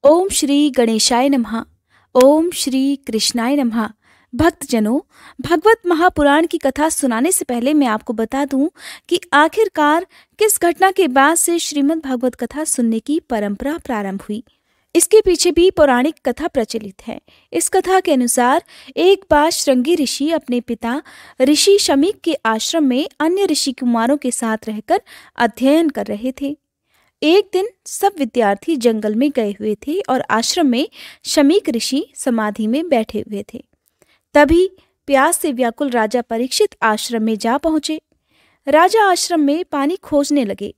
ओम श्री गणेशाय नमः। ओम श्री कृष्णाय नमः। भक्तजनों, भगवत महापुराण की कथा सुनाने से पहले मैं आपको बता दूं कि आखिरकार किस घटना के बाद से श्रीमद् भागवत कथा सुनने की परंपरा प्रारंभ हुई। इसके पीछे भी पौराणिक कथा प्रचलित है। इस कथा के अनुसार एक बार श्रृंगी ऋषि अपने पिता ऋषि शमीक के आश्रम में अन्य ऋषि कुमारों के साथ रहकर अध्ययन कर रहे थे। एक दिन सब विद्यार्थी जंगल में गए हुए थे और आश्रम में शमीक ऋषि समाधि में बैठे हुए थे। तभी प्यास से व्याकुल राजा परीक्षित आश्रम में जा पहुंचे। राजा आश्रम में पानी खोजने लगे।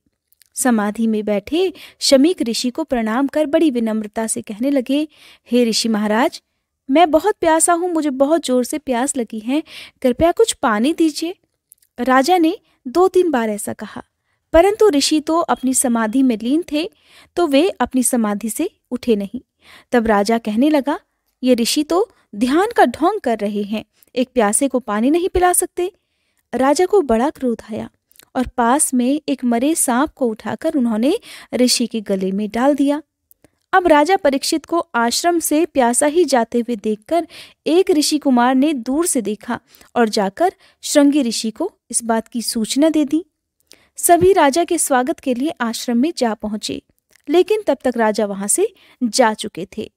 समाधि में बैठे शमीक ऋषि को प्रणाम कर बड़ी विनम्रता से कहने लगे, हे ऋषि महाराज, मैं बहुत प्यासा हूँ, मुझे बहुत जोर से प्यास लगी है, कृपया कुछ पानी दीजिए। राजा ने 2-3 बार ऐसा कहा, परंतु ऋषि तो अपनी समाधि में लीन थे, तो वे अपनी समाधि से उठे नहीं। तब राजा कहने लगा, ये ऋषि तो ध्यान का ढोंग कर रहे हैं, एक प्यासे को पानी नहीं पिला सकते। राजा को बड़ा क्रोध आया और पास में एक मरे सांप को उठाकर उन्होंने ऋषि के गले में डाल दिया। अब राजा परीक्षित को आश्रम से प्यासा ही जाते हुए देखकर एक ऋषि कुमार ने दूर से देखा और जाकर श्रृंगी ऋषि को इस बात की सूचना दे दी। सभी राजा के स्वागत के लिए आश्रम में जा पहुंचे, लेकिन तब तक राजा वहां से जा चुके थे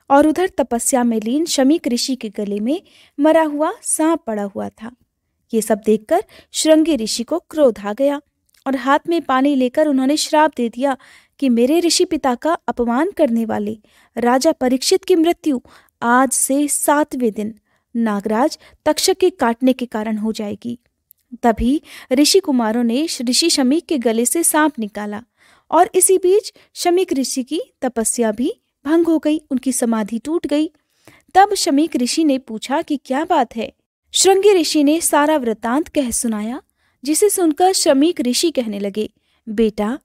और उधर तपस्या में लीन शमीक ऋषि के गले में मरा हुआ सांप पड़ा हुआ था। ये सब देखकर श्रृंगी ऋषि को क्रोध आ गया और हाथ में पानी लेकर उन्होंने श्राप दे दिया कि मेरे ऋषि पिता का अपमान करने वाले राजा परीक्षित की मृत्यु आज से 7वें दिन नागराज तक्षक के काटने के कारण हो जाएगी। तभी ऋषि कुमारों ने ऋषि शमीक के गले से सांप निकाला और इसी बीच शमीक ऋषि की तपस्या भी भंग हो गई, उनकी समाधि टूट गई। तब शमीक ऋषि ने पूछा कि क्या बात है। श्रृंगी ऋषि ने सारा वृत्तांत कह सुनाया, जिसे सुनकर शमीक ऋषि कहने लगे, बेटा,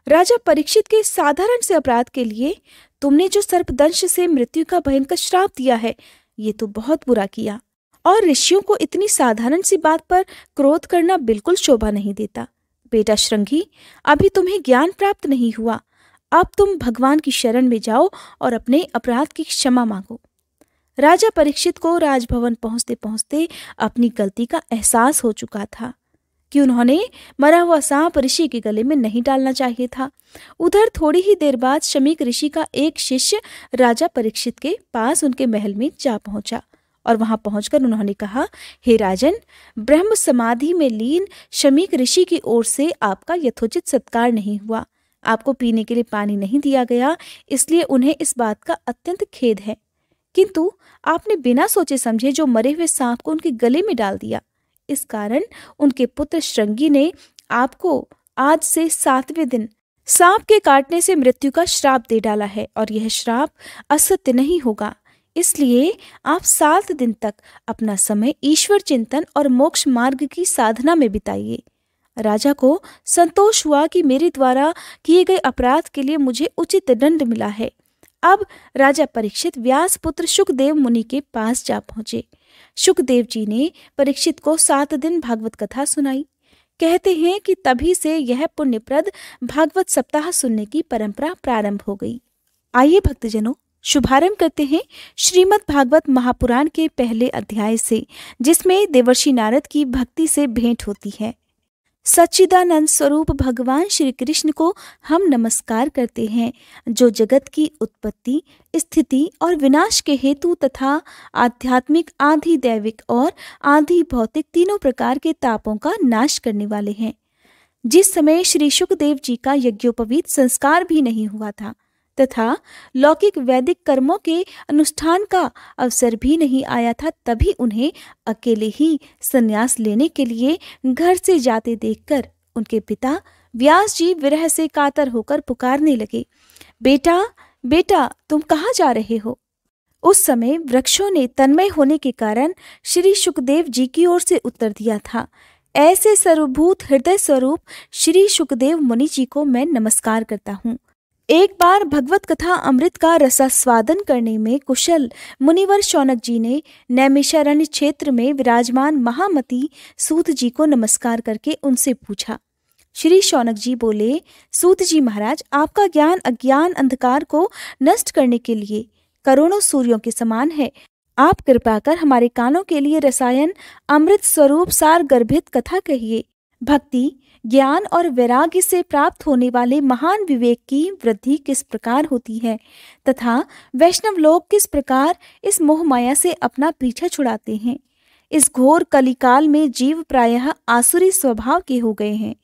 राजा परीक्षित के साधारण से अपराध के लिए तुमने जो सर्पदंश से मृत्यु का भयंकर श्राप दिया है, ये तो बहुत बुरा किया और ऋषियों को इतनी साधारण सी बात पर क्रोध करना बिल्कुल शोभा नहीं देता। बेटा श्रृंगी, अभी तुम्हें ज्ञान प्राप्त नहीं हुआ, अब तुम भगवान की शरण में जाओ और अपने अपराध की क्षमा मांगो। राजा परीक्षित को राजभवन पहुंचते पहुंचते अपनी गलती का एहसास हो चुका था कि उन्होंने मरा हुआ सांप ऋषि के गले में नहीं डालना चाहिए था। उधर थोड़ी ही देर बाद शमीक ऋषि का एक शिष्य राजा परीक्षित के पास उनके महल में जा पहुंचा और वहां पहुंचकर उन्होंने कहा, हे राजन, ब्रह्म समाधि में लीन शमीक ऋषि की ओर से आपका यथोचित सत्कार नहीं हुआ, आपको पीने के लिए पानी नहीं दिया गया, इसलिए उन्हें इस बात का अत्यंत खेद है। किंतु आपने बिना सोचे समझे जो मरे हुए सांप को उनके गले में डाल दिया, इस कारण उनके पुत्र श्रृंगी ने आपको आज से 7वें दिन सांप के काटने से मृत्यु का श्राप दे डाला है और यह श्राप असत्य नहीं होगा। इसलिए आप 7 दिन तक अपना समय ईश्वर चिंतन और मोक्ष मार्ग की साधना में बिताइए। राजा को संतोष हुआ कि मेरे द्वारा किए गए अपराध के लिए मुझे उचित दंड मिला है। अब राजा परीक्षित व्यास पुत्र शुकदेव मुनि के पास जा पहुंचे। शुकदेव जी ने परीक्षित को 7 दिन भागवत कथा सुनाई। कहते हैं कि तभी से यह पुण्यप्रद भागवत सप्ताह सुनने की परंपरा प्रारंभ हो गई। आइए भक्तजनों, शुभारंभ करते हैं श्रीमद् भागवत महापुराण के पहले अध्याय से, जिसमें देवर्षि नारद की भक्ति से भेंट होती है। सच्चिदानंद स्वरूप भगवान श्री कृष्ण को हम नमस्कार करते हैं, जो जगत की उत्पत्ति, स्थिति और विनाश के हेतु तथा आध्यात्मिक, आधि दैविक और आधि भौतिक तीनों प्रकार के तापों का नाश करने वाले हैं। जिस समय श्री शुकदेव जी का यज्ञोपवीत संस्कार भी नहीं हुआ था तथा लौकिक वैदिक कर्मों के अनुष्ठान का अवसर भी नहीं आया था, तभी उन्हें अकेले ही संन्यास लेने के लिए घर से जाते देखकर उनके पिता व्यास जी विरह से कातर होकर पुकारने लगे, बेटा, बेटा, तुम कहाँ जा रहे हो। उस समय वृक्षों ने तन्मय होने के कारण श्री शुकदेव जी की ओर से उत्तर दिया था, ऐसे सर्वभूत हृदय स्वरूप श्री शुकदेव मुनि जी को मैं नमस्कार करता हूँ। एक बार भगवत कथा अमृत का रसास्वादन करने में कुशल मुनिवर शौनक जी ने नैमिषारण्य क्षेत्र में विराजमान महामती सूत जी को नमस्कार करके उनसे पूछा, श्री शौनक जी बोले, सूत जी महाराज, आपका ज्ञान अज्ञान अंधकार को नष्ट करने के लिए करोड़ों सूर्यों के समान है। आप कृपा कर हमारे कानों के लिए रसायन अमृत स्वरूप सार गर्भित कथा कहिए। भक्ति, ज्ञान और वैराग्य से प्राप्त होने वाले महान विवेक की वृद्धि किस प्रकार होती है तथा वैष्णव लोग किस प्रकार इस मोह माया से अपना पीछा छुड़ाते हैं। इस घोर कलिकाल में जीव प्रायः आसुरी स्वभाव के हो गए हैं।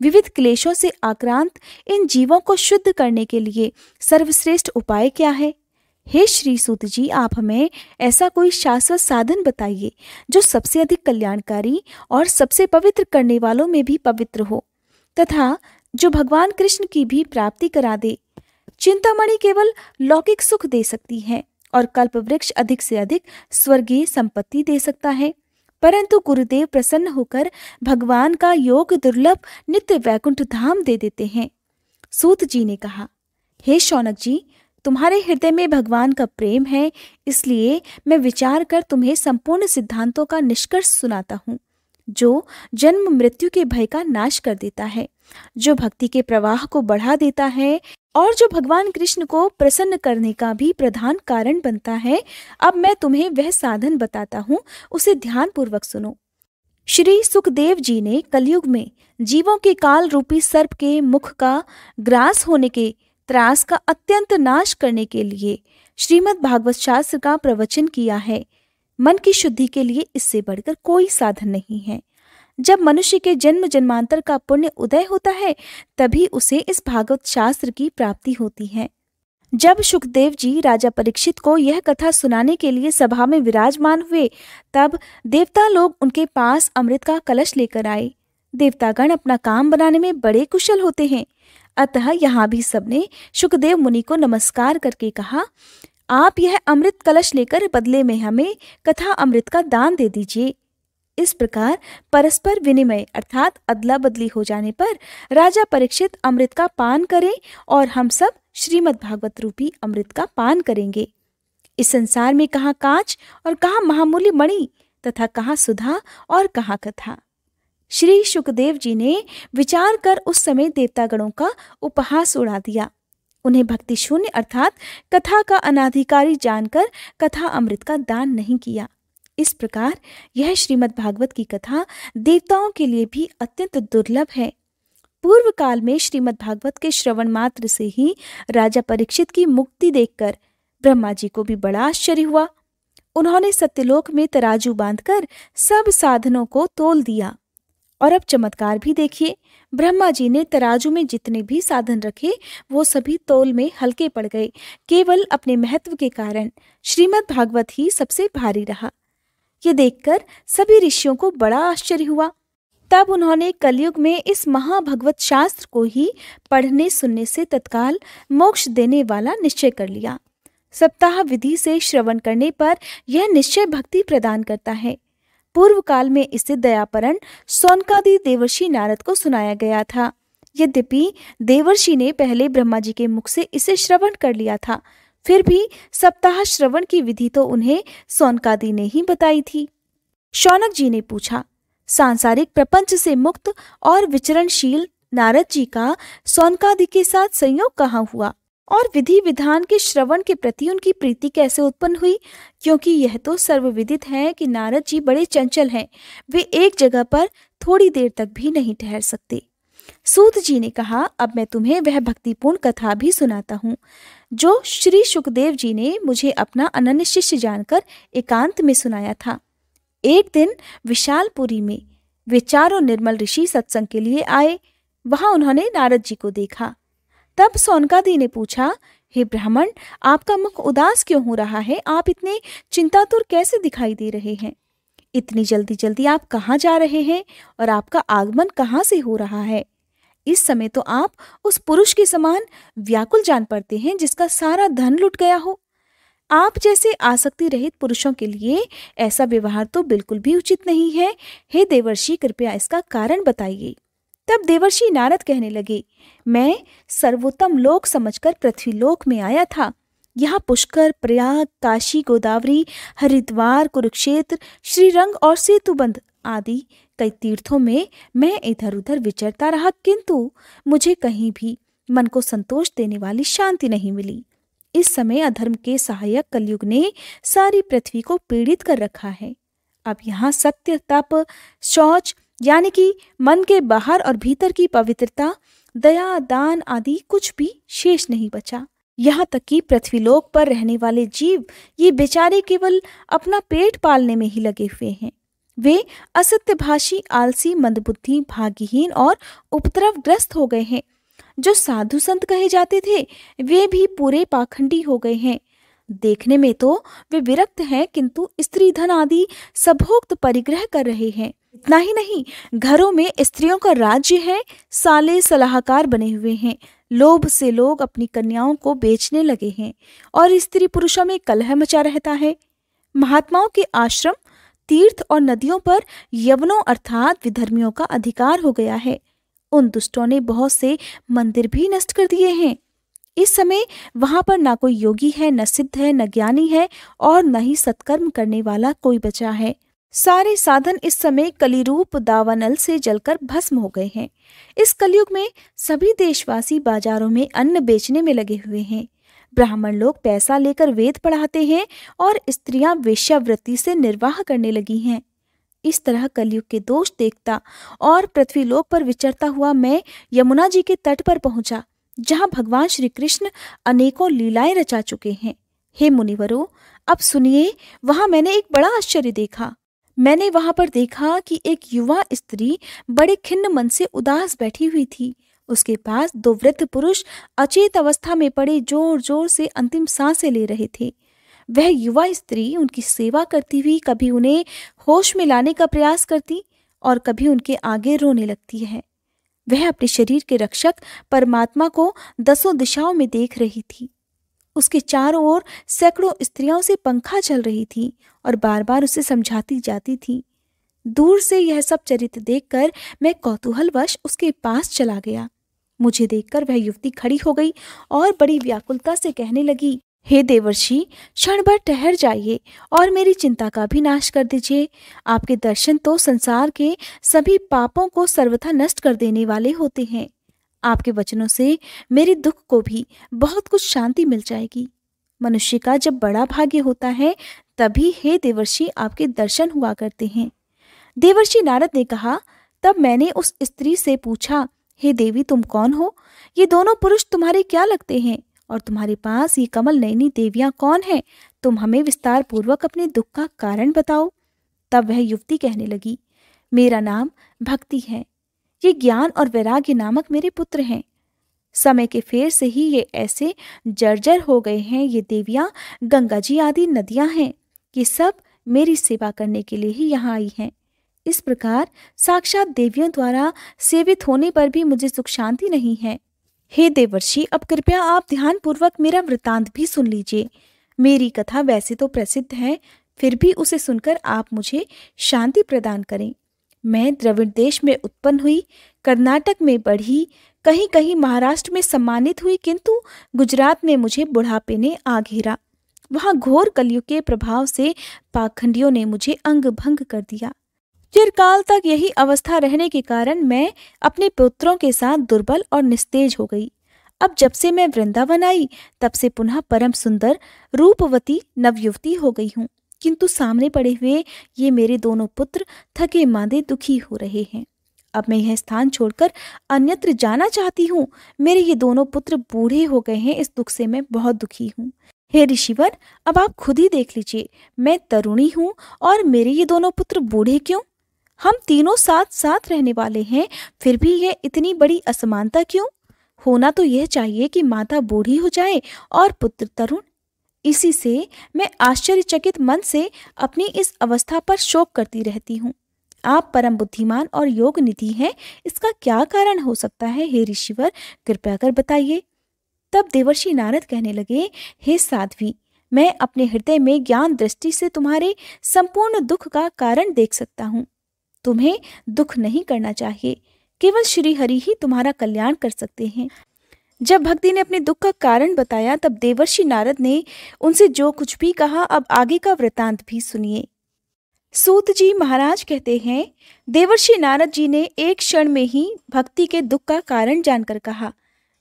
विविध क्लेशों से आक्रांत इन जीवों को शुद्ध करने के लिए सर्वश्रेष्ठ उपाय क्या है? हे श्री सूत जी, आप हमें ऐसा कोई शाश्वत साधन बताइए जो सबसे अधिक कल्याणकारी और सबसे पवित्र करने वालों में भी पवित्र हो तथा जो भगवान कृष्ण की भी प्राप्ति करा दे। चिंतामणि केवल लौकिक सुख दे सकती है और कल्प वृक्ष अधिक से अधिक स्वर्गीय संपत्ति दे सकता है, परंतु गुरुदेव प्रसन्न होकर भगवान का योग दुर्लभ नित्य वैकुंठ धाम दे देते हैं। सूत जी ने कहा, हे शौनक जी, तुम्हारे हृदय में भगवान का प्रेम है, इसलिए मैं विचार कर तुम्हें संपूर्ण सिद्धांतों का निष्कर्ष सुनाता हूँ, जो जन्म मृत्यु के भय का नाश कर देता है, जो भक्ति के प्रवाह को बढ़ा देता है और जो भगवान कृष्ण को प्रसन्न करने का भी प्रधान कारण बनता है। अब मैं तुम्हें वह साधन बताता हूँ, उसे ध्यान पूर्वक सुनो। श्री सुखदेव जी ने कलयुग में जीवों के काल रूपी सर्प के मुख का ग्रास होने के त्रास का अत्यंत नाश करने के लिए श्रीमद् भागवत शास्त्र का प्रवचन किया है। मन की शुद्धि के लिए इससे बढ़कर कोई साधन नहीं है। जब मनुष्य के जन्म जन्मांतर का पुण्य उदय होता है, तभी उसे इस भागवत शास्त्र की प्राप्ति होती है। जब सुखदेव जी राजा परीक्षित को यह कथा सुनाने के लिए सभा में विराजमान हुए, तब देवता लोग उनके पास अमृत का कलश लेकर आए। देवतागण अपना काम बनाने में बड़े कुशल होते हैं, अतः यहाँ भी सबने सुखदेव मुनि को नमस्कार करके कहा, आप यह अमृत कलश लेकर बदले में हमें कथा अमृत का दान दे दीजिए। इस प्रकार परस्पर विनिमय अर्थात अदला बदली हो जाने पर राजा परीक्षित अमृत का पान करें और हम सब श्रीमद् भागवत रूपी अमृत का पान करेंगे। इस संसार में कहाँ कांच और कहाँ महामूल्य मणि तथा कहाँ सुधा और कहाँ कथा। श्री सुखदेव जी ने विचार कर उस समय देवतागणों का उपहास उड़ा दिया। उन्हें भक्ति शून्य अर्थात कथा का अनाधिकारी जानकर कथा अमृत का दान नहीं किया। इस प्रकार यह श्रीमद् भागवत की कथा देवताओं के लिए भी अत्यंत दुर्लभ है। पूर्व काल में श्रीमद् भागवत के श्रवण मात्र से ही राजा परीक्षित की मुक्ति देखकर ब्रह्मा जी को भी बड़ा आश्चर्य हुआ। उन्होंने सत्यलोक में तराजू बांधकर सब साधनों को तोल दिया। और अब चमत्कार भी देखिए, ब्रह्मा जी ने तराजू में जितने भी साधन रखे वो सभी तोल में हल्के पड़ गए। केवल अपने महत्व के कारण श्रीमद् भागवत ही सबसे भारी रहा। ये देखकर सभी ऋषियों को बड़ा आश्चर्य हुआ। तब उन्होंने कलयुग में इस महाभगवत शास्त्र को ही पढ़ने सुनने से तत्काल मोक्ष देने वाला निश्चय कर लिया। सप्ताह विधि से श्रवण करने पर यह निश्चय भक्ति प्रदान करता है। पूर्व काल में इसे दयापरण सौनकादि देवर्षि नारद को सुनाया गया था। यद्यपि देवर्षि ने पहले ब्रह्मा जी के मुख से इसे श्रवण कर लिया था, फिर भी सप्ताह श्रवण की विधि तो उन्हें सौनकादि ने ही बताई थी। शौनक जी ने पूछा, सांसारिक प्रपंच से मुक्त और विचरणशील नारद जी का सौनकादि के साथ संयोग कहाँ हुआ और विधि विधान के श्रवण के प्रति उनकी प्रीति कैसे उत्पन्न हुई? क्योंकि यह तो सर्वविदित है कि नारद जी बड़े चंचल हैं, वे एक जगह पर थोड़ी देर तक भी नहीं ठहर सकते। सूत जी ने कहा, अब मैं तुम्हें वह भक्तिपूर्ण कथा भी सुनाता हूँ जो श्री सुखदेव जी ने मुझे अपना अनन्य शिष्य जानकर एकांत में सुनाया था। एक दिन विशालपुरी में वे चारों निर्मल ऋषि सत्संग के लिए आए। वहां उन्होंने नारद जी को देखा। तब सौनकादि ने पूछा, हे ब्राह्मण, आपका मुख उदास क्यों हो रहा है? आप इतने चिंतातुर कैसे दिखाई दे रहे हैं? इतनी जल्दी जल्दी आप कहाँ जा रहे हैं और आपका आगमन कहाँ से हो रहा है? इस समय तो आप उस पुरुष के समान व्याकुल जान पड़ते हैं जिसका सारा धन लुट गया हो। आप जैसे आसक्ति रहित पुरुषों के लिए ऐसा व्यवहार तो बिल्कुल भी उचित नहीं है। हे देवर्षि, कृपया इसका कारण बताइए। तब देवर्षि नारद कहने लगे, मैं सर्वोत्तम लोक समझकर पृथ्वीलोक में आया था। यहाँ पुष्कर, प्रयाग, काशी, गोदावरी, हरिद्वार, कुरुक्षेत्र, श्रीरंग और सेतुबंध आदि कई तीर्थों में मैं इधर उधर विचरता रहा, किंतु मुझे कहीं भी मन को संतोष देने वाली शांति नहीं मिली। इस समय अधर्म के सहायक कलयुग ने सारी पृथ्वी को पीड़ित कर रखा है। अब यहाँ सत्य, तप, शौच यानी कि मन के बाहर और भीतर की पवित्रता, दया, दान आदि कुछ भी शेष नहीं बचा। यहाँ तक कि पृथ्वीलोक पर रहने वाले जीव ये बेचारे केवल अपना पेट पालने में ही लगे हुए हैं। वे असत्यभाषी, आलसी, मंदबुद्धि, भाग्यहीन और उपद्रवग्रस्त हो गए हैं। जो साधु संत कहे जाते थे वे भी पूरे पाखंडी हो गए हैं। देखने में तो वे विरक्त हैं, किंतु स्त्री धन आदि सबोक्त परिग्रह कर रहे हैं। इतना ही नहीं, घरों में स्त्रियों का राज्य है, साले सलाहकार बने हुए हैं। लोभ से लोग अपनी कन्याओं को बेचने लगे हैं और स्त्री पुरुषों में कलह मचा रहता है। महात्माओं के आश्रम, तीर्थ और नदियों पर यवनों अर्थात विधर्मियों का अधिकार हो गया है। उन दुष्टों ने बहुत से मंदिर भी नष्ट कर दिए हैं। इस समय वहां पर ना कोई योगी है, न सिद्ध है, न ज्ञानी है और न ही सत्कर्म करने वाला कोई बचा है। सारे साधन इस समय कलिरूप दावानल से जलकर भस्म हो गए हैं। इस कलयुग में सभी देशवासी बाजारों में अन्न बेचने में लगे हुए हैं। ब्राह्मण लोग पैसा लेकर वेद पढ़ाते हैं और स्त्रियां वेश्यावृत्ति से निर्वाह करने लगी हैं। इस तरह कलयुग के दोष देखता और पृथ्वीलोक पर विचरता हुआ मैं यमुना जी के तट पर पहुंचा, जहां भगवान श्री कृष्ण अनेकों लीलाएं रचा चुके हैं। हे मुनिवरों, अब सुनिए, वहां मैंने एक बड़ा आश्चर्य देखा। मैंने वहां पर देखा कि एक युवा स्त्री बड़े खिन्न मन से उदास बैठी हुई थी। उसके पास दो वृद्ध पुरुष अचेत अवस्था में पड़े जोर जोर से अंतिम सांसें ले रहे थे। वह युवा स्त्री उनकी सेवा करती हुई कभी उन्हें होश में लाने का प्रयास करती और कभी उनके आगे रोने लगती है। वह अपने शरीर के रक्षक परमात्मा को दसों दिशाओं में देख रही थी। उसके चारों ओर सैकड़ों स्त्रियों से पंखा चल रही थी और बार बार उसे समझाती जाती थी। दूर से यह सब चरित्र देखकर मैं कौतूहलवश उसके पास चला गया। मुझे देखकर वह युवती खड़ी हो गई और बड़ी व्याकुलता से कहने लगी, हे देवर्षि, क्षण भर ठहर जाइए और मेरी चिंता का भी नाश कर दीजिए। आपके दर्शन तो संसार के सभी पापों को सर्वथा नष्ट कर देने वाले होते हैं। आपके वचनों से मेरे दुख को भी बहुत कुछ शांति मिल जाएगी। मनुष्य का जब बड़ा भाग्य होता है तभी हे देवर्षि आपके दर्शन हुआ करते हैं। देवर्षि नारद ने कहा, तब मैंने उस स्त्री से पूछा, हे देवी, तुम कौन हो? ये दोनों पुरुष तुम्हारे क्या लगते हैं और तुम्हारे पास ये कमल नयनी देवियां कौन हैं? तुम हमें विस्तार पूर्वक अपने दुख का कारण बताओ। तब वह युवती कहने लगी, मेरा नाम भक्ति है। ये ज्ञान और वैराग्य नामक मेरे पुत्र हैं। समय के फेर से ही ये ऐसे जर्जर हो गए हैं। ये देवियां गंगा जी आदि नदियां हैं। ये सब मेरी सेवा करने के लिए ही यहाँ आई हैं। इस प्रकार साक्षात देवियों द्वारा सेवित होने पर भी मुझे सुख शांति नहीं है। हे देवर्षि, अब कृपया आप ध्यान पूर्वक मेरा वृतांत भी सुन लीजिए। मेरी कथा वैसे तो प्रसिद्ध है, फिर भी उसे सुनकर आप मुझे शांति प्रदान करें। मैं द्रविड़ देश में उत्पन्न हुई, कर्नाटक में बढ़ी, कहीं कहीं महाराष्ट्र में सम्मानित हुई, किंतु गुजरात में मुझे बुढ़ापे ने आ घेरा। वहां घोर कलयुग के प्रभाव से पाखंडियों ने मुझे अंग भंग कर दिया। चिरकाल तक यही अवस्था रहने के कारण मैं अपने पुत्रों के साथ दुर्बल और निस्तेज हो गई। अब जब से मैं वृंदावन आई तब से पुनः परम सुंदर रूपवती नवयुवती हो गई हूँ, किंतु सामने पड़े हुए ये मेरे दोनों पुत्र थके मांदे दुखी हो रहे हैं। अब मैं यह स्थान छोड़कर अन्यत्र जाना चाहती हूँ। मेरे ये दोनों पुत्र बूढ़े हो गए हैं, इस दुख से मैं बहुत दुखी हूँ। हे ऋषिवर, अब आप खुद ही देख लीजिए, मैं तरुणी हूँ और मेरे ये दोनों पुत्र बूढ़े क्यों? हम तीनों साथ साथ रहने वाले हैं, फिर भी ये इतनी बड़ी असमानता क्यों? होना तो यह चाहिए कि माता बूढ़ी हो जाए और पुत्र तरुण। इसी से मैं आश्चर्यचकित मन से अपनी इस अवस्था पर शोक करती रहती हूँ। आप परम बुद्धिमान और योग निधि हैं, इसका क्या कारण हो सकता है? हे ऋषिवर, कृपया कर बताइए। तब देवर्षि नारद कहने लगे, हे साध्वी, मैं अपने हृदय में ज्ञान दृष्टि से तुम्हारे संपूर्ण दुख का कारण देख सकता हूँ। तुम्हें दुख नहीं करना चाहिए, केवल श्री हरि ही तुम्हारा कल्याण कर सकते हैं। जब भक्ति ने अपने दुख का कारण बताया तब देवर्षि नारद ने उनसे जो कुछ भी कहा, अब आगे का वृतांत भी सुनिए। सूत जी महाराज कहते हैं, देवर्षि नारद जी ने एक क्षण में ही भक्ति के दुख का कारण जानकर कहा।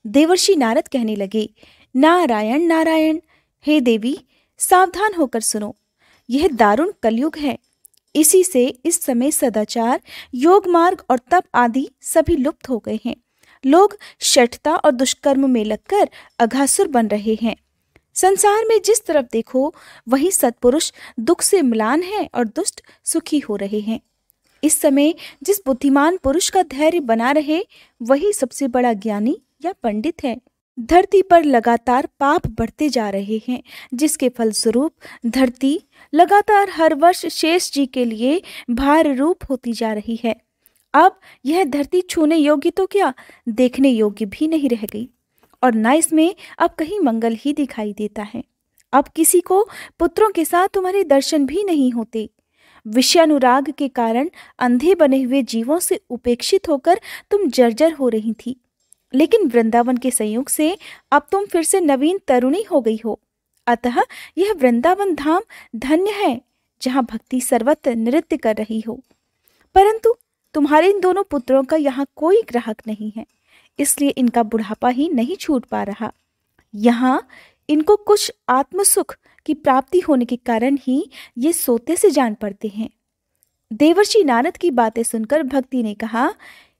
देवर्षि नारद कहने लगे, नारायण नारायण। हे देवी, सावधान होकर सुनो, यह दारुण कलयुग है। इसी से इस समय सदाचार, योग मार्ग और तप आदि सभी लुप्त हो गए हैं। लोग शठता और दुष्कर्म में लगकर अघासुर बन रहे हैं। संसार में जिस तरफ देखो वही सत्पुरुष दुख से म्लान है और दुष्ट सुखी हो रहे हैं। इस समय जिस बुद्धिमान पुरुष का धैर्य बना रहे वही सबसे बड़ा ज्ञानी या पंडित है। धरती पर लगातार पाप बढ़ते जा रहे हैं, जिसके फलस्वरूप धरती लगातार हर वर्ष शेष जी के लिए भार रूप होती जा रही है। अब यह धरती छूने योग्य तो क्या, देखने योग्य भी नहीं रह गई, और न इसमें अब कहीं मंगल ही दिखाई देता है। अब किसी को पुत्रों के साथ तुम्हारे दर्शन भी नहीं होते। विषयानुराग के कारण अंधे बने हुए जीवों से उपेक्षित होकर तुम जर्जर हो रही थी, लेकिन वृंदावन के संयोग से अब तुम फिर से नवीन तरुणी हो गई हो। अतः यह वृंदावन धाम धन्य है, जहाँ भक्ति सर्वत्र नृत्य कर रही हो। परंतु तुम्हारे इन दोनों पुत्रों का यहाँ कोई ग्राहक नहीं है, इसलिए इनका बुढ़ापा ही नहीं छूट पा रहा। यहाँ इनको कुछ आत्मसुख की प्राप्ति होने के कारण ही ये सोते से जान पड़ते हैं। देवर्षि नारद की बातें सुनकर भक्ति ने कहा,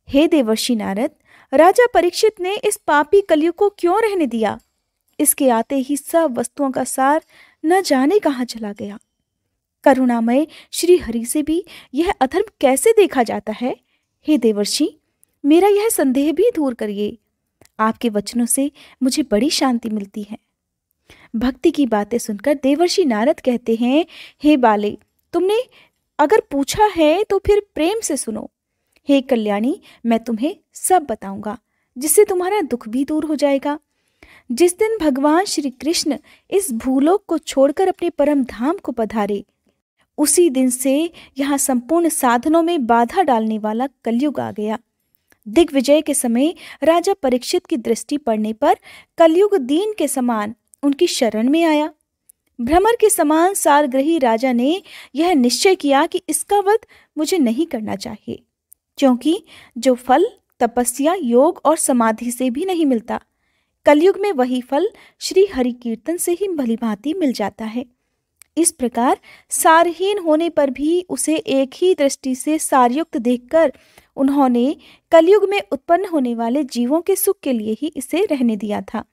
हे देवर्षि नारद, राजा परीक्षित ने इस पापी कलयुग को क्यों रहने दिया? इसके आते ही सब वस्तुओं का सार न जाने कहाँ चला गया। करुणामय श्री हरि से भी यह अधर्म कैसे देखा जाता है? हे देवर्षि, मेरा यह संदेह भी दूर करिए। आपके वचनों से मुझे बड़ी शांति मिलती है। भक्ति की बातें सुनकर देवर्षि नारद कहते हैं, हे बाले, तुमने अगर पूछा है तो फिर प्रेम से सुनो। हे कल्याणी, मैं तुम्हें सब बताऊंगा, जिससे तुम्हारा दुख भी दूर हो जाएगा। जिस दिन भगवान श्री कृष्ण इस भूलोक को छोड़कर अपने परम धाम को पधारे, उसी दिन से यहाँ संपूर्ण साधनों में बाधा डालने वाला कलयुग आ गया। दिग्विजय के समय राजा परीक्षित की दृष्टि पड़ने पर कलयुग दीन के समान उनकी शरण में आया। भ्रमर के समान सारग्रही राजा ने यह निश्चय किया कि इसका वध मुझे नहीं करना चाहिए, क्योंकि जो फल तपस्या, योग और समाधि से भी नहीं मिलता, कलयुग में वही फल श्री हरि कीर्तन से ही भलीभांति मिल जाता है। इस प्रकार सारहीन होने पर भी उसे एक ही दृष्टि से सारयुक्त देखकर उन्होंने कलयुग में उत्पन्न होने वाले जीवों के सुख के लिए ही इसे रहने दिया था।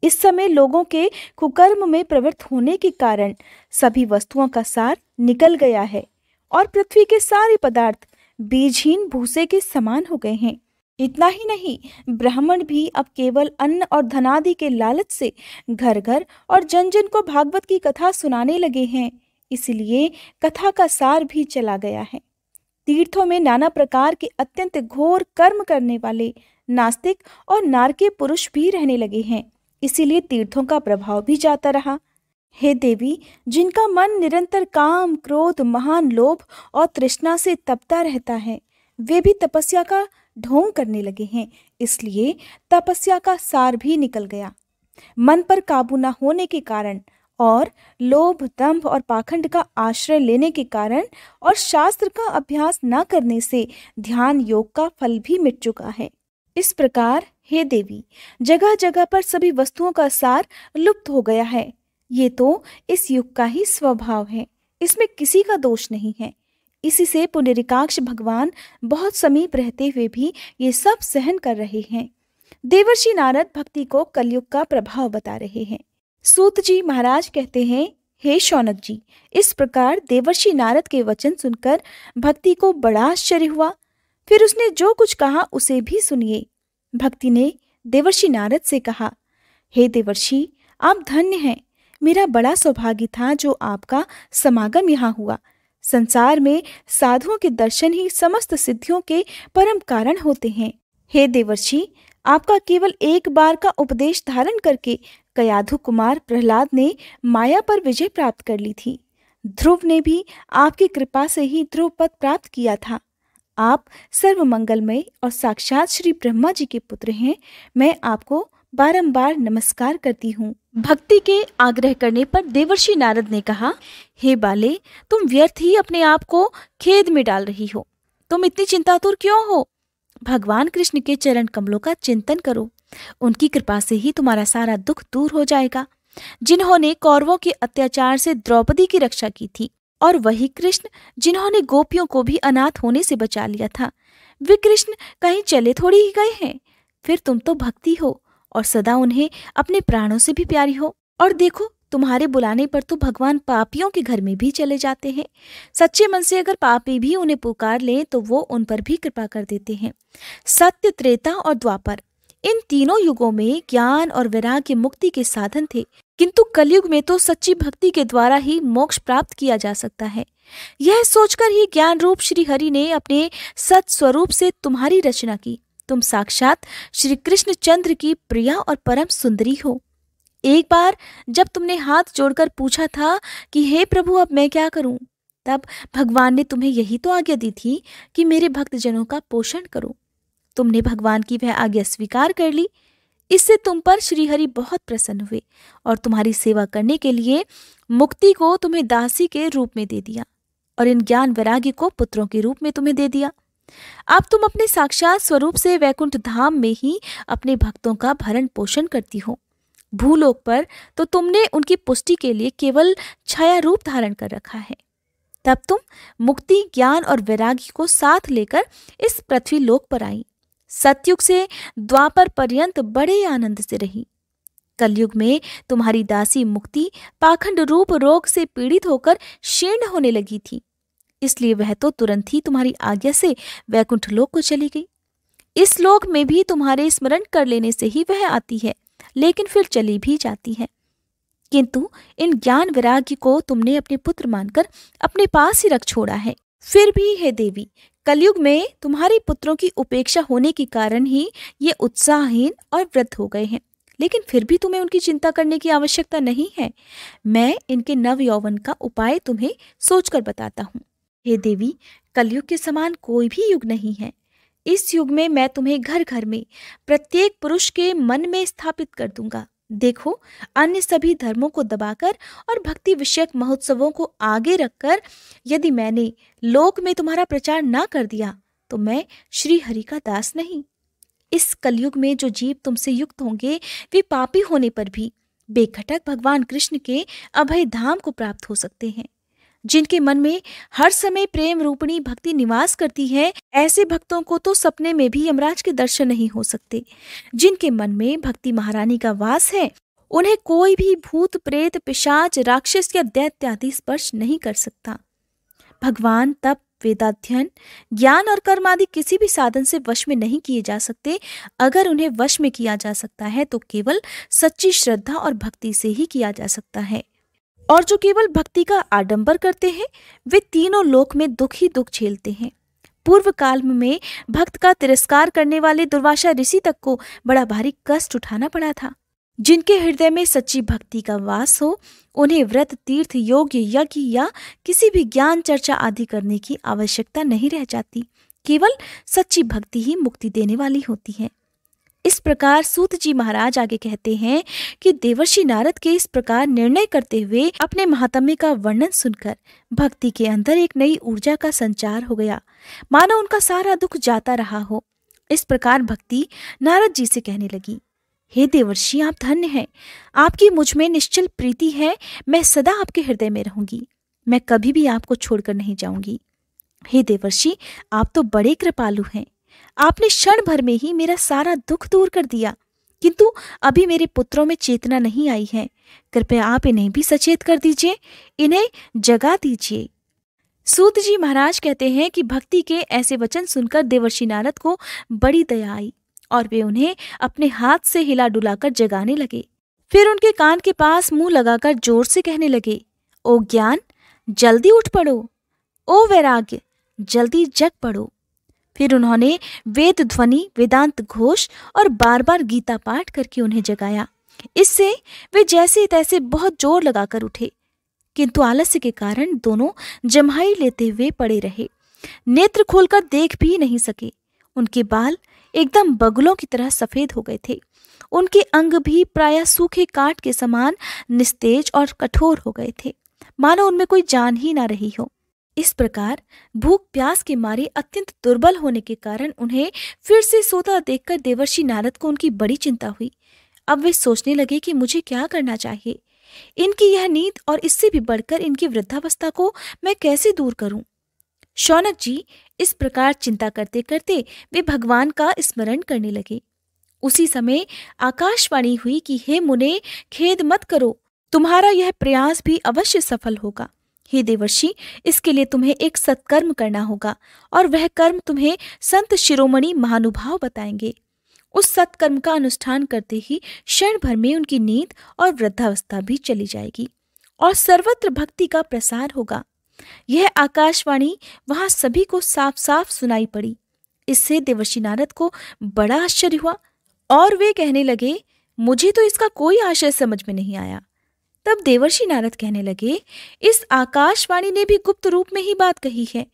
इस समय लोगों के कुकर्म में प्रवृत्त होने के कारण सभी वस्तुओं का सार निकल गया है और पृथ्वी के सारे पदार्थ बीजहीन भूसे के समान हो गए हैं। इतना ही नहीं, ब्राह्मण भी अब केवल अन्न और धनादि के लालच से घर घर और जन जन को भागवत की कथा सुनाने लगे हैं। इसलिए कथा का सार भी चला गया है। तीर्थों में नाना प्रकार के अत्यंत घोर कर्म करने वाले नास्तिक और नारकीय पुरुष भी रहने लगे हैं, इसीलिए तीर्थों का प्रभाव भी जाता रहा। हे देवी, जिनका मन निरंतर काम, क्रोध, महान लोभ और तृष्णा से तपता रहता है, वे भी तपस्या का ढोंग करने लगे हैं, इसलिए तपस्या का सार भी निकल गया। मन पर काबू न होने के कारण और लोभ, दंभ और पाखंड का आश्रय लेने के कारण और शास्त्र का अभ्यास न करने से ध्यान योग का फल भी मिट चुका है। इस प्रकार हे देवी, जगह जगह पर सभी वस्तुओं का सार लुप्त हो गया है। ये तो इस युग का ही स्वभाव है, इसमें किसी का दोष नहीं है। इसी से पुनरिकाक्ष भगवान बहुत समीप रहते हुए भी ये सब सहन कर रहे हैं। देवर्षि नारद भक्ति को कलयुग का प्रभाव बता रहे हैं। सूत जी महाराज कहते हैं, हे शौनक जी, इस प्रकार देवर्षि नारद के वचन सुनकर भक्ति को बड़ा आश्चर्य हुआ। फिर उसने जो कुछ कहा उसे भी सुनिए। भक्ति ने देवर्षि नारद से कहा, हे देवर्षि, आप धन्य हैं। मेरा बड़ा सौभाग्य था जो आपका समागम यहाँ हुआ। संसार में साधुओं के दर्शन ही समस्त सिद्धियों के परम कारण होते हैं। हे देवर्षि, आपका केवल एक बार का उपदेश धारण करके कयाधु कुमार प्रहलाद ने माया पर विजय प्राप्त कर ली थी। ध्रुव ने भी आपकी कृपा से ही ध्रुव पद प्राप्त किया था। आप सर्व मंगलमय और साक्षात श्री ब्रह्मा जी के पुत्र हैं। मैं आपको बारंबार नमस्कार करती हूँ। भक्ति के आग्रह करने पर देवर्षि नारद ने कहा, हे बाले, तुम व्यर्थ ही अपने आप को खेद में डाल रही हो। तुम इतनी चिंतातुर क्यों हो? भगवान कृष्ण के चरण कमलों का चिंतन करो। उनकी कृपा से ही तुम्हारा सारा दुख दूर हो जाएगा। जिन्होंने कौरवों के अत्याचार से द्रौपदी की रक्षा की थी, और वही कृष्ण जिन्होंने गोपियों को भी अनाथ होने से बचा लिया था, वे कृष्ण कहीं चले थोड़ी ही गए हैं। फिर तुम तो भक्ति हो और सदा उन्हें अपने प्राणों से भी प्यारी हो। और देखो, तुम्हारे बुलाने पर तो भगवान पापियों के घर में भी चले जाते हैं। सच्चे मन से अगर पापी भी उन्हें पुकार लें तो वो उन पर भी कृपा कर देते हैं। सत्य, त्रेता और द्वापर, इन तीनों युगों में ज्ञान और वैराग्य मुक्ति के साधन थे, किंतु कलयुग में तो सच्ची भक्ति के द्वारा ही मोक्ष प्राप्त किया जा सकता है। यह सोचकर ही ज्ञान रूप श्री हरि ने अपने सत स्वरूप से तुम्हारी रचना की। तुम साक्षात श्री कृष्ण चंद्र की प्रिया और परम सुंदरी हो। एक बार जब तुमने हाथ जोड़कर पूछा था कि हे प्रभु, अब मैं क्या करूं, तब भगवान ने तुम्हें यही तो आज्ञा दी थी कि मेरे भक्तजनों का पोषण करो। तुमने भगवान की वह आज्ञा स्वीकार कर ली। इससे तुम पर श्रीहरि बहुत प्रसन्न हुए और तुम्हारी सेवा करने के लिए मुक्ति को तुम्हें दासी के रूप में दे दिया और इन ज्ञान वैराग्य को पुत्रों के रूप में तुम्हें दे दिया। अब तुम अपने साक्षात स्वरूप से वैकुंठ धाम में ही अपने भक्तों का भरण पोषण करती हो। भूलोक पर तो तुमने उनकी पुष्टि के लिए केवल छाया रूप धारण कर रखा है। तब तुम मुक्ति, ज्ञान और वैराग्य को साथ लेकर इस पृथ्वी लोक पर आई। सतयुग से द्वापर पर्यंत बड़े आनंद से रही। कलयुग में तुम्हारी दासी मुक्ति पाखंड रूप रोग से पीड़ित होकर शीर्ण होने लगी थी, इसलिए वह तो तुरंत ही तुम्हारी आज्ञा से वैकुंठ लोक को चली गई। इस लोक में भी तुम्हारे स्मरण कर लेने से ही वह आती है, लेकिन फिर चली भी जाती है। किंतु इन ज्ञान वैराग्य को तुमने अपने पुत्र मानकर अपने पास ही रख छोड़ा है। फिर भी हे देवी, कलयुग में तुम्हारे पुत्रों की उपेक्षा होने के कारण ही ये उत्साहहीन और वृद्ध हो गए हैं, लेकिन फिर भी तुम्हें उनकी चिंता करने की आवश्यकता नहीं है। मैं इनके नव यौवन का उपाय तुम्हें सोचकर बताता हूँ। हे देवी, कलयुग के समान कोई भी युग नहीं है। इस युग में मैं तुम्हें घर घर में प्रत्येक पुरुष के मन में स्थापित कर दूंगा। देखो, अन्य सभी धर्मों को दबाकर और भक्ति विषयक महोत्सवों को आगे रखकर यदि मैंने लोक में तुम्हारा प्रचार ना कर दिया तो मैं श्री हरि का दास नहीं। इस कलयुग में जो जीव तुमसे युक्त होंगे वे पापी होने पर भी बेखटक भगवान कृष्ण के अभय धाम को प्राप्त हो सकते हैं। जिनके मन में हर समय प्रेम रूपणी भक्ति निवास करती है, ऐसे भक्तों को तो सपने में भी यमराज के दर्शन नहीं हो सकते। जिनके मन में भक्ति महारानी का वास है, उन्हें कोई भी भूत, प्रेत, पिशाच, राक्षस या दैत्य आदि स्पर्श नहीं कर सकता। भगवान तप, वेदाध्ययन, ज्ञान और कर्म आदि किसी भी साधन से वश में नहीं किए जा सकते। अगर उन्हें वश में किया जा सकता है तो केवल सच्ची श्रद्धा और भक्ति से ही किया जा सकता है। और जो केवल भक्ति का आडंबर करते हैं वे तीनों लोक में दुख ही दुख झेलते हैं। पूर्व काल में भक्त का तिरस्कार करने वाले दुर्वासा ऋषि तक को बड़ा भारी कष्ट उठाना पड़ा था। जिनके हृदय में सच्ची भक्ति का वास हो, उन्हें व्रत, तीर्थ, योग, यज्ञ या किसी भी ज्ञान चर्चा आदि करने की आवश्यकता नहीं रह जाती। केवल सच्ची भक्ति ही मुक्ति देने वाली होती है। इस प्रकार सूत जी महाराज आगे कहते हैं कि देवर्षि नारद के इस प्रकार निर्णय करते हुए अपने महात्म्य का वर्णन सुनकर भक्ति के अंदर एक नई ऊर्जा का संचार हो गया, मानो उनका सारा दुख जाता रहा हो। इस प्रकार भक्ति नारद जी से कहने लगी, हे देवर्षि, आप धन्य हैं। आपकी मुझ में निश्चल प्रीति है। मैं सदा आपके हृदय में रहूंगी। मैं कभी भी आपको छोड़कर नहीं जाऊंगी। हे देवर्षि, आप तो बड़े कृपालु हैं। आपने क्षण भर में ही मेरा सारा दुख दूर कर दिया, किंतु अभी मेरे पुत्रों में चेतना नहीं आई है। कृपया आप इन्हें भी सचेत कर दीजिए, इन्हें जगा दीजिए। सूत जी महाराज कहते हैं कि भक्ति के ऐसे वचन सुनकर देवर्षि नारद को बड़ी दया आई और वे उन्हें अपने हाथ से हिला डुलाकर जगाने लगे। फिर उनके कान के पास मुंह लगाकर जोर से कहने लगे, ओ ज्ञान, जल्दी उठ पड़ो। ओ वैराग्य, जल्दी जग पड़ो। फिर उन्होंने वेद ध्वनि, वेदांत घोष और बार बार गीता पाठ करके उन्हें जगाया। इससे वे जैसे तैसे बहुत जोर लगाकर उठे, किंतु आलस्य के कारण दोनों जम्हाई लेते हुए पड़े रहे। नेत्र खोलकर देख भी नहीं सके। उनके बाल एकदम बगुलों की तरह सफेद हो गए थे। उनके अंग भी प्रायः सूखे काठ के समान निस्तेज और कठोर हो गए थे, मानो उनमें कोई जान ही ना रही हो। इस प्रकार भूख प्यास के मारे अत्यंत दुर्बल होने के कारण उन्हें फिर से सोता देखकर देवर्षि नारद को उनकी बड़ी चिंता हुई। अब वे सोचने लगे कि मुझे क्या करना चाहिए। इनकी यह नींद और इससे भी बढ़कर इनकी वृद्धावस्था को मैं कैसे दूर करूं। शौनक जी इस प्रकार चिंता करते करते वे भगवान का स्मरण करने लगे। उसी समय आकाशवाणी हुई कि हे मुने, खेद मत करो, तुम्हारा यह प्रयास भी अवश्य सफल होगा। हे देवर्षि, इसके लिए तुम्हें एक सत्कर्म करना होगा और वह कर्म तुम्हें संत शिरोमणि महानुभाव बताएंगे। उस सत्कर्म का अनुष्ठान करते ही क्षण भर में उनकी नींद और वृद्धावस्था भी चली जाएगी और सर्वत्र भक्ति का प्रसार होगा। यह आकाशवाणी वहां सभी को साफ साफ सुनाई पड़ी। इससे देवर्षि नारद को बड़ा आश्चर्य हुआ और वे कहने लगे, मुझे तो इसका कोई आशय समझ में नहीं आया। तब देवर्षि नारद कहने लगे, इस आकाशवाणी ने भी गुप्त रूप में ही बात कही है,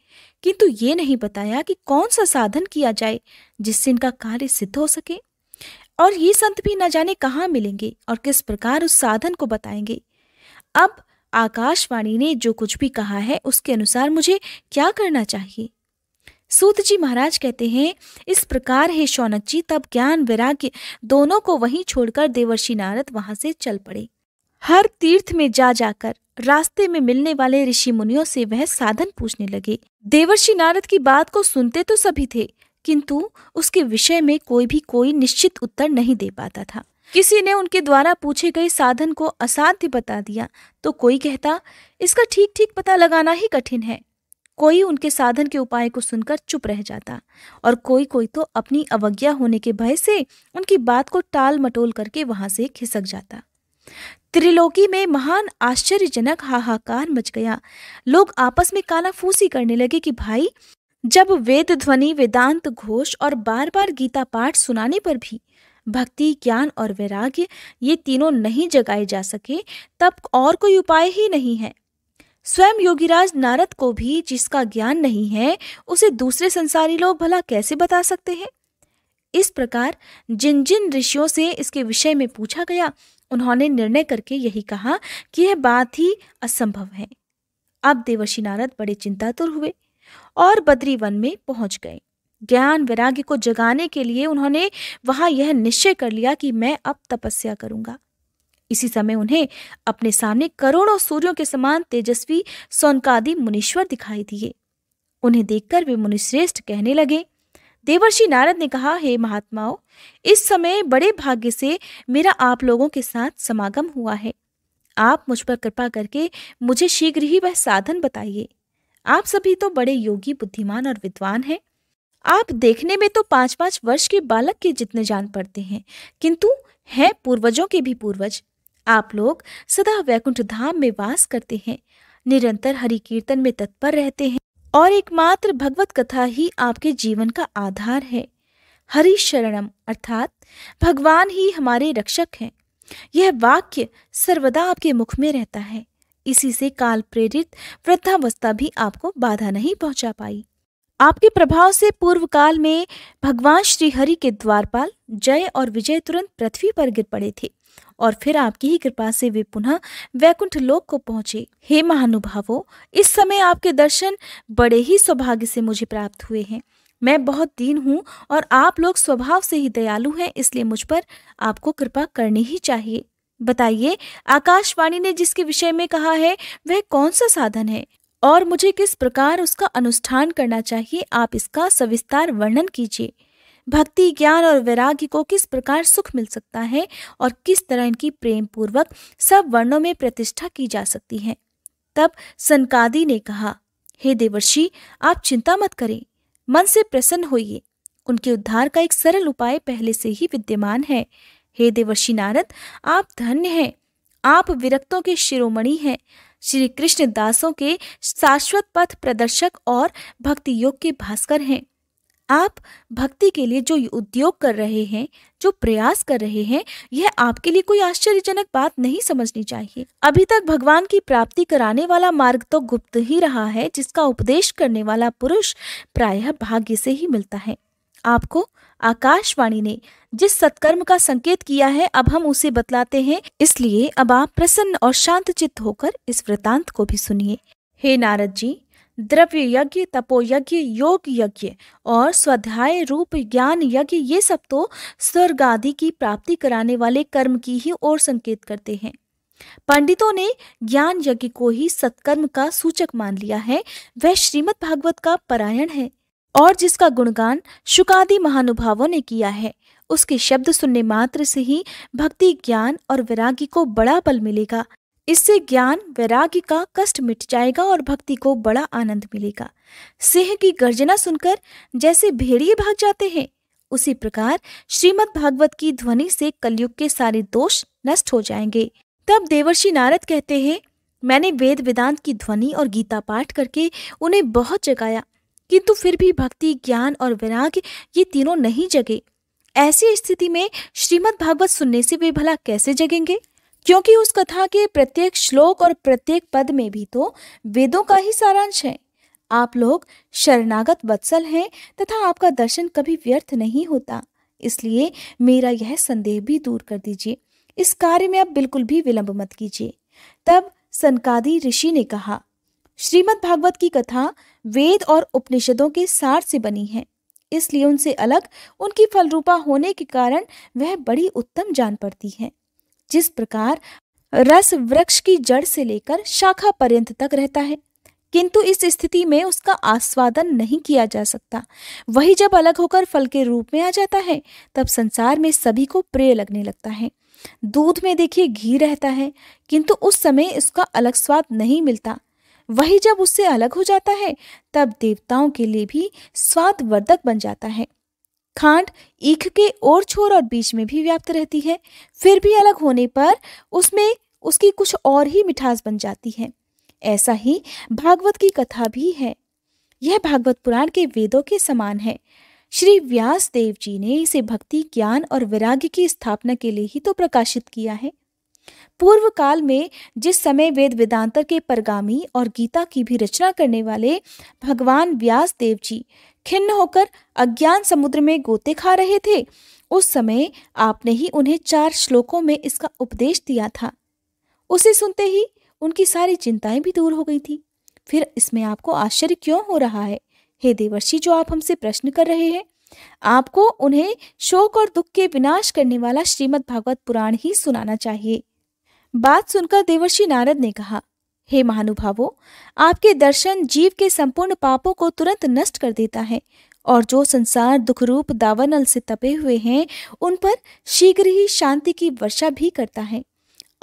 किंतु ये नहीं बताया कि कौन सा साधन किया जाए जिससे इनका कार्य सिद्ध हो सके, और ये संत भी न जाने कहाँ मिलेंगे और किस प्रकार उस साधन को बताएंगे। अब आकाशवाणी ने जो कुछ भी कहा है उसके अनुसार मुझे क्या करना चाहिए। सूत जी महाराज कहते हैं, इस प्रकार हे शौनक जी, तब ज्ञान वैराग्य दोनों को वहीं छोड़कर देवर्षि नारद वहां से चल पड़े। हर तीर्थ में जा जाकर रास्ते में मिलने वाले ऋषि मुनियों से वह साधन पूछने लगे। देवर्षि नारद की बात को सुनते तो सभी थे, किंतु उसके विषय में कोई निश्चित उत्तर नहीं दे पाता था। किसी ने उनके द्वारा पूछे गए साधन को असाध्य बता दिया तो कोई कहता इसका ठीक ठीक पता लगाना ही कठिन है। कोई उनके साधन के उपाय को सुनकर चुप रह जाता और कोई तो अपनी अवज्ञा होने के भय से उनकी बात को टाल मटोल करके वहां से खिसक जाता। त्रिलोकी में महान आश्चर्यजनक हाहाकार मच गया। लोग आपस में कानाफूसी करने लगे कि भाई, जब वेद ध्वनि, वेदांत घोष और बार बार गीता पाठ सुनाने पर भी भक्ति, ज्ञान और वैराग्य ये तीनों नहीं जगाए जा सके, तब और कोई उपाय ही नहीं है। स्वयं योगीराज नारद को भी जिसका ज्ञान नहीं है उसे दूसरे संसारी लोग भला कैसे बता सकते हैं। इस प्रकार जिन जिन ऋषियों से इसके विषय में पूछा गया, उन्होंने निर्णय करके यही कहा कि यह बात ही असंभव है। अब देवर्षि नारद बड़े चिंतातुर हुए और बद्री वन में पहुंच गए। ज्ञान वैराग्य को जगाने के लिए उन्होंने वहां यह निश्चय कर लिया कि मैं अब तपस्या करूंगा। इसी समय उन्हें अपने सामने करोड़ों सूर्यों के समान तेजस्वी सौनकादि मुनीश्वर दिखाई दिए। उन्हें देखकर वे मुनिश्रेष्ठ कहने लगे। देवर्षि नारद ने कहा, हे महात्माओं, इस समय बड़े भाग्य से मेरा आप लोगों के साथ समागम हुआ है। आप मुझ पर कृपा करके मुझे शीघ्र ही वह साधन बताइए। आप सभी तो बड़े योगी, बुद्धिमान और विद्वान हैं। आप देखने में तो 5-5 वर्ष के बालक के जितने जान पड़ते हैं, किंतु हैं पूर्वजों के भी पूर्वज। आप लोग सदा वैकुंठ धाम में वास करते हैं, निरंतर हरि कीर्तन में तत्पर रहते हैं और एकमात्र भगवत कथा ही आपके जीवन का आधार है। हरि शरणम अर्थात भगवान ही हमारे रक्षक हैं। यह वाक्य सर्वदा आपके मुख में रहता है। इसी से काल प्रेरित वृद्धावस्था भी आपको बाधा नहीं पहुंचा पाई। आपके प्रभाव से पूर्व काल में भगवान श्री हरि के द्वारपाल जय और विजय तुरंत पृथ्वी पर गिर पड़े थे और फिर आपकी ही कृपा से वे पुनः वैकुंठ लोक को पहुंचे। हे महानुभावों, इस समय आपके दर्शन बड़े ही सौभाग्य से मुझे प्राप्त हुए हैं। मैं बहुत दीन हूँ और आप लोग स्वभाव से ही दयालु हैं, इसलिए मुझ पर आपको कृपा करनी ही चाहिए। बताइए, आकाशवाणी ने जिसके विषय में कहा है वह कौन सा साधन है और मुझे किस प्रकार उसका अनुष्ठान करना चाहिए, आप इसका सविस्तार वर्णन कीजिए। भक्ति, ज्ञान और वैराग्य को किस प्रकार सुख मिल सकता है और किस तरह इनकी प्रेम पूर्वक सब वर्णों में प्रतिष्ठा की जा सकती है। तब सनकादि ने कहा, हे देवर्षि, आप चिंता मत करें, मन से प्रसन्न होइए। उनके उद्धार का एक सरल उपाय पहले से ही विद्यमान है। हे देवर्षि नारद, आप धन्य हैं। आप विरक्तों के शिरोमणि हैं, श्री कृष्ण दासों के शाश्वत पथ प्रदर्शक और भक्ति योग के भास्कर हैं। आप भक्ति के लिए जो उद्योग कर रहे हैं, जो प्रयास कर रहे हैं, यह आपके लिए कोई आश्चर्यजनक बात नहीं समझनी चाहिए। अभी तक भगवान की प्राप्ति कराने वाला मार्ग तो गुप्त ही रहा है, जिसका उपदेश करने वाला पुरुष प्रायः भाग्य से ही मिलता है। आपको आकाशवाणी ने जिस सत्कर्म का संकेत किया है, अब हम उसे बतलाते हैं। इसलिए अब आप प्रसन्न और शांत चित्त होकर इस वृतांत को भी सुनिए। हे नारद जी, द्रव्य यज्ञ, तपो यज्ञ, योग यज्ञ और स्वाध्याय रूप ज्ञान यज्ञ, ये सब तो स्वर्ग आदि की प्राप्ति कराने वाले कर्म की ही ओर संकेत करते हैं। पंडितों ने ज्ञान यज्ञ को ही सत्कर्म का सूचक मान लिया है। वह श्रीमद् भागवत का पारायण है और जिसका गुणगान शुकादि महानुभावों ने किया है, उसके शब्द सुनने मात्र से ही भक्ति, ज्ञान और वैराग्य को बड़ा बल मिलेगा। इससे ज्ञान वैराग्य का कष्ट मिट जाएगा और भक्ति को बड़ा आनंद मिलेगा। सिंह की गर्जना सुनकर जैसे भेड़िए भाग जाते हैं, उसी प्रकार श्रीमद् भागवत की ध्वनि से कलयुग के सारे दोष नष्ट हो जाएंगे। तब देवर्षि नारद कहते हैं, मैंने वेद वेदांत की ध्वनि और गीता पाठ करके उन्हें बहुत जगाया, किंतु फिर भी भक्ति, ज्ञान और वैराग्य ये तीनों नहीं जगे। ऐसी स्थिति में श्रीमद् भागवत सुनने से वे भला कैसे जगेंगे? क्योंकि उस कथा के प्रत्येक श्लोक और प्रत्येक पद में भी तो वेदों का ही सारांश है। आप लोग शरणागत वत्सल हैं तथा आपका दर्शन कभी व्यर्थ नहीं होता। इसलिए मेरा यह संदेह भी दूर कर दीजिए। इस कार्य में आप बिल्कुल भी विलंब मत कीजिए। तब सनकादि ऋषि ने कहा, श्रीमद् भागवत की कथा वेद और उपनिषदों के सार से बनी है, इसलिए उनसे अलग उनकी फलरूपा होने के कारण वह बड़ी उत्तम जान पड़ती है। जिस प्रकार रस वृक्ष की जड़ से लेकर शाखा पर्यंत तक रहता है, किंतु इस स्थिति में उसका आस्वादन नहीं किया जा सकता, वही जब अलग होकर फल के रूप में आ जाता है, तब संसार में सभी को प्रिय लगने लगता है। दूध में देखिए घी रहता है, किंतु उस समय इसका अलग स्वाद नहीं मिलता। वही जब उससे अलग हो जाता है, तब देवताओं के लिए भी स्वादवर्धक बन जाता है। खांड ईख के ओर छोर और बीच में भी व्याप्त रहती है, फिर भी अलग होने पर उसमें उसकी कुछ और ही मिठास बन जाती है। ऐसा ही भागवत की कथा भी है। यह भागवत पुराण के वेदों के समान है। श्री व्यास देव जी ने इसे भक्ति, ज्ञान और वैराग्य की स्थापना के लिए ही तो प्रकाशित किया है। पूर्व काल में जिस समय वेद वेदांतर के परगामी और गीता की भी रचना करने वाले भगवान व्यास देव जी खिन्न होकर अज्ञान समुद्र में गोते खा रहे थे, उस समय आपने ही उन्हें 4 श्लोकों में इसका उपदेश दिया था। उसे सुनते ही उनकी सारी चिंताएं भी दूर हो गई थी। फिर इसमें आपको आश्चर्य क्यों हो रहा है? हे देवर्षि, जो आप हमसे प्रश्न कर रहे हैं, आपको उन्हें शोक और दुख के विनाश करने वाला श्रीमद् भागवत पुराण ही सुनाना चाहिए। बात सुनकर देवर्षि नारद ने कहा, हे महानुभावों, आपके दर्शन जीव के संपूर्ण पापों को तुरंत नष्ट कर देता है और जो संसार दुख रूप दावानल से तपे हुए हैं, उन पर शीघ्र ही शांति की वर्षा भी करता है।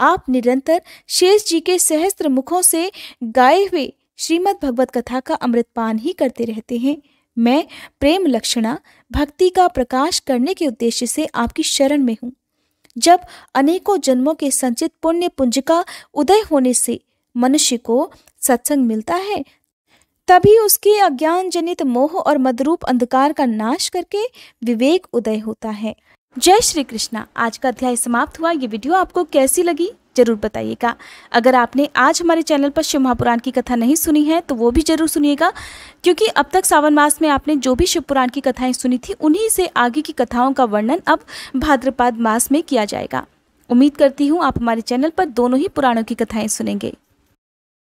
आप निरंतर शेष जी के सहस्त्र मुखों से गाए हुए श्रीमद् भगवत कथा का अमृतपान ही करते रहते हैं। मैं प्रेम लक्षणा भक्ति का प्रकाश करने के उद्देश्य से आपकी शरण में हूँ। जब अनेकों जन्मों के संचित पुण्य पुंज का उदय होने से मनुष्य को सत्संग मिलता है, तभी उसके अज्ञान जनित मोह और मदरूप अंधकार का नाश करके विवेक उदय होता है। जय श्री कृष्णा। आज का अध्याय समाप्त हुआ। ये वीडियो आपको कैसी लगी जरूर बताइएगा। अगर आपने आज हमारे चैनल पर शिव महापुराण की कथा नहीं सुनी है तो वो भी जरूर सुनिएगा, क्योंकि अब तक सावन मास में आपने जो भी शिव पुराण की कथाएं सुनी थी, उन्हीं से आगे की कथाओं का वर्णन अब भाद्रपद मास में किया जाएगा। उम्मीद करती हूँ आप हमारे चैनल पर दोनों ही पुराणों की कथाएं सुनेंगे।